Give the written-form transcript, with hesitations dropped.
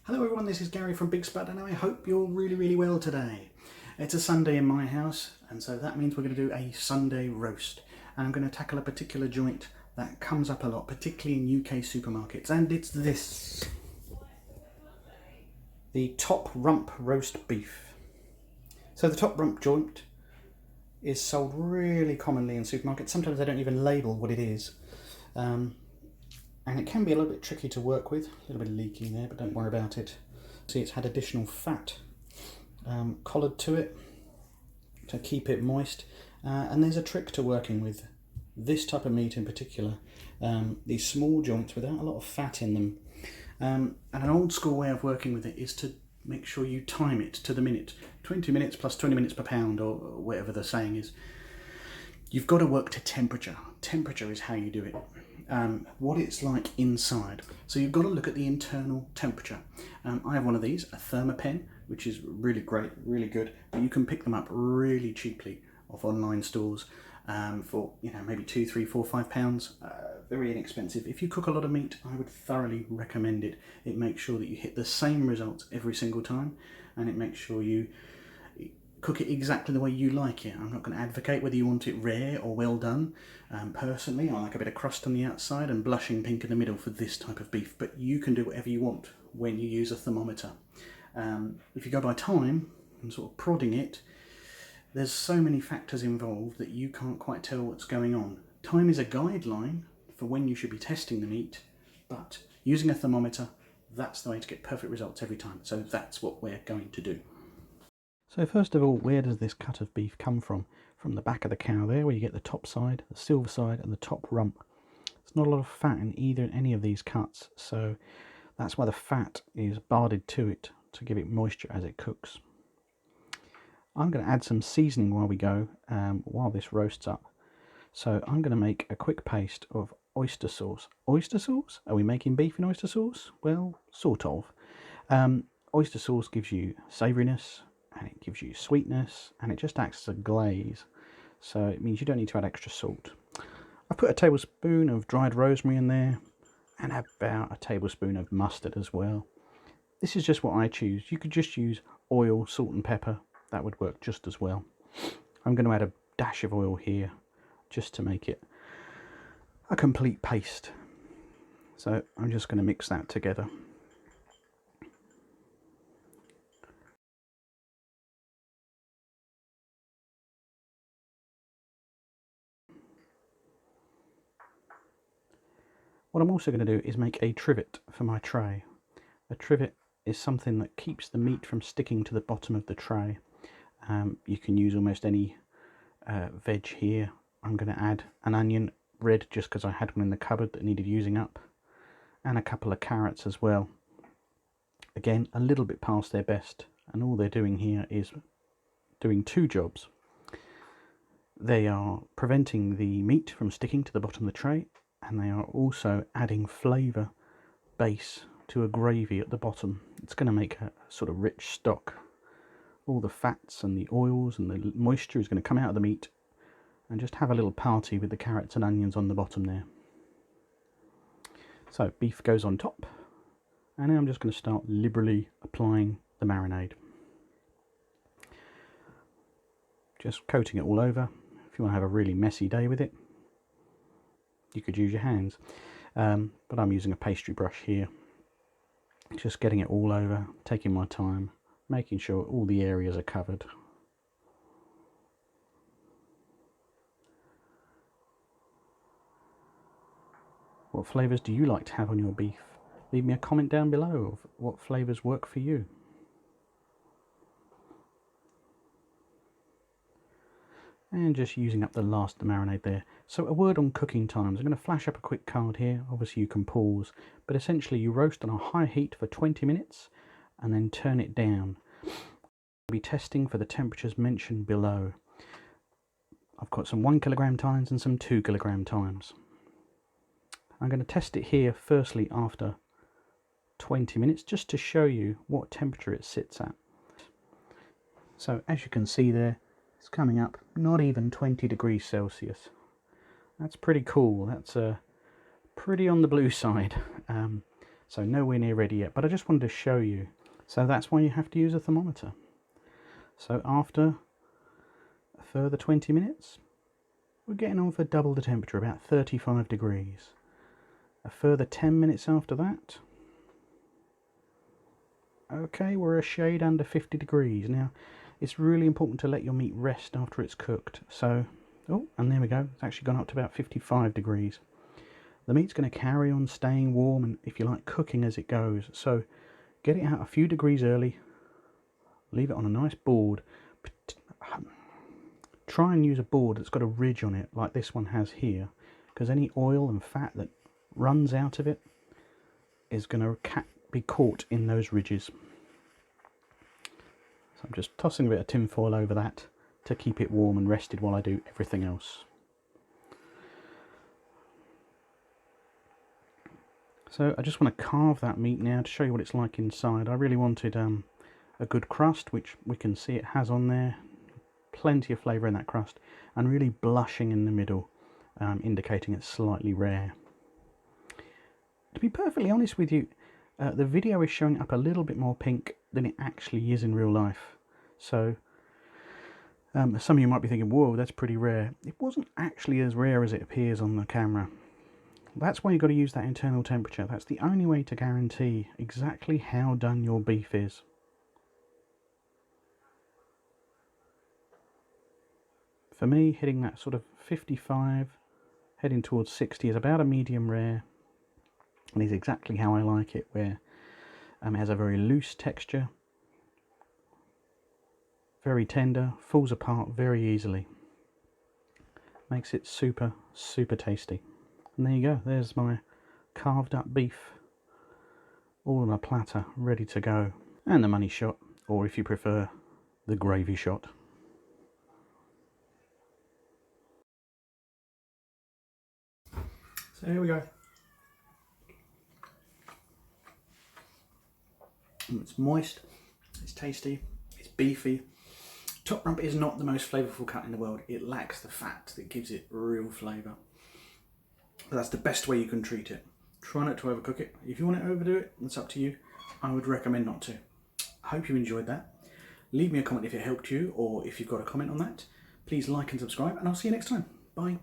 Hello everyone, this is Gary from BigSpud and I hope you're really well today. It's a Sunday in my house and so that means we're going to do a Sunday roast. And I'm going to tackle a particular joint that comes up a lot, particularly in UK supermarkets, and it's this. The top rump roast beef. So the top rump joint is sold really commonly in supermarkets. Sometimes they don't even label what it is. And it can be a little bit tricky to work with, a little bit leaky there, but don't worry about it. See, it's had additional fat collared to it to keep it moist. And there's a trick to working with this type of meat in particular, these small joints without a lot of fat in them. And an old school way of working with it is to make sure you time it to the minute. 20 minutes plus 20 minutes per pound, or whatever the saying is. You've got to work to temperature. Temperature is how you do it. What it's like inside. So you've got to look at the internal temperature. I have one of these, a thermometer, which is really great, really good, but you can pick them up really cheaply off online stores for maybe £2, £3, £4, £5. Very inexpensive. If you cook a lot of meat, I would thoroughly recommend it. It makes sure that you hit the same results every single time, and it makes sure you cook it exactly the way you like it. I'm not going to advocate whether you want it rare or well done. Personally, I like a bit of crust on the outside and blushing pink in the middle for this type of beef, but you can do whatever you want when you use a thermometer. If you go by time and sort of prodding it, there's so many factors involved that you can't quite tell what's going on. Time is a guideline for when you should be testing the meat, but using a thermometer, that's the way to get perfect results every time. So that's what we're going to do. So first of all, where does this cut of beef come from? From the back of the cow there, where you get the top side, the silver side and the top rump. There's not a lot of fat in any of these cuts, so that's why the fat is barded to it to give it moisture as it cooks. I'm going to add some seasoning while we go, while this roasts up. So I'm going to make a quick paste of oyster sauce. Oyster sauce? Are we making beef in oyster sauce? Well, sort of. Oyster sauce gives you savouriness, and it gives you sweetness, and it just acts as a glaze, so it means you don't need to add extra salt. I've put a tablespoon of dried rosemary in there and about a tablespoon of mustard as well. This is just what I choose. You could just use oil, salt and pepper. That would work just as well. I'm going to add a dash of oil here just to make it a complete paste. So I'm just going to mix that together. What I'm also going to do is make a trivet for my tray. A trivet is something that keeps the meat from sticking to the bottom of the tray. You can use almost any veg here. I'm going to add an onion, red just because I had one in the cupboard that needed using up, and a couple of carrots as well. Again, a little bit past their best, and all they're doing here is doing two jobs. They are preventing the meat from sticking to the bottom of the tray, and they are also adding flavour base to a gravy at the bottom. It's going to make a sort of rich stock. All the fats and the oils and the moisture is going to come out of the meat and just have a little party with the carrots and onions on the bottom there. So beef goes on top, and now I'm just going to start liberally applying the marinade. Just coating it all over. If you want to have a really messy day with it, you could use your hands, but I'm using a pastry brush here, just getting it all over, taking my time, making sure all the areas are covered. What flavours do you like to have on your beef? Leave me a comment down below of what flavours work for you. And just using up the last of the marinade there. So a word on cooking times. I'm going to flash up a quick card here. Obviously you can pause, but essentially you roast on a high heat for 20 minutes and then turn it down. I'll be testing for the temperatures mentioned below. I've got some 1 kilogram times and some 2 kilogram times. I'm going to test it here firstly after 20 minutes just to show you what temperature it sits at. So as you can see there, it's coming up not even 20 degrees Celsius. That's pretty cool. That's pretty on the blue side. So nowhere near ready yet, but I just wanted to show you. So that's why you have to use a thermometer. So after a further 20 minutes, we're getting on for double the temperature, about 35 degrees. A further 10 minutes after that, okay, we're a shade under 50 degrees. Now, it's really important to let your meat rest after it's cooked. So, oh, and there we go. It's actually gone up to about 55 degrees. The meat's going to carry on staying warm and, if you like, cooking as it goes. So, get it out a few degrees early. Leave it on a nice board. Try and use a board that's got a ridge on it, like this one has here, because any oil and fat that runs out of it is going to be caught in those ridges. So I'm just tossing a bit of tin foil over that to keep it warm and rested while I do everything else. So I just want to carve that meat now to show you what it's like inside. I really wanted a good crust, which we can see it has on there. Plenty of flavour in that crust, and really blushing in the middle, indicating it's slightly rare. To be perfectly honest with you, the video is showing up a little bit more pink than it actually is in real life. So some of you might be thinking, whoa, that's pretty rare. It wasn't actually as rare as it appears on the camera. That's why you've got to use that internal temperature. That's the only way to guarantee exactly how done your beef is. For me, hitting that sort of 55, heading towards 60 is about a medium rare, and is exactly how I like it, where it has a very loose texture, very tender, falls apart very easily. Makes it super, super tasty. And there you go, there's my carved up beef, all on a platter, ready to go. And the money shot, or if you prefer, the gravy shot. So here we go. It's moist, it's tasty, it's beefy. Top rump is not the most flavourful cut in the world. It lacks the fat that gives it real flavour. But that's the best way you can treat it. Try not to overcook it. If you want to overdo it, it's up to you. I would recommend not to. I hope you enjoyed that. Leave me a comment if it helped you, or if you've got a comment on that. Please like and subscribe, and I'll see you next time. Bye.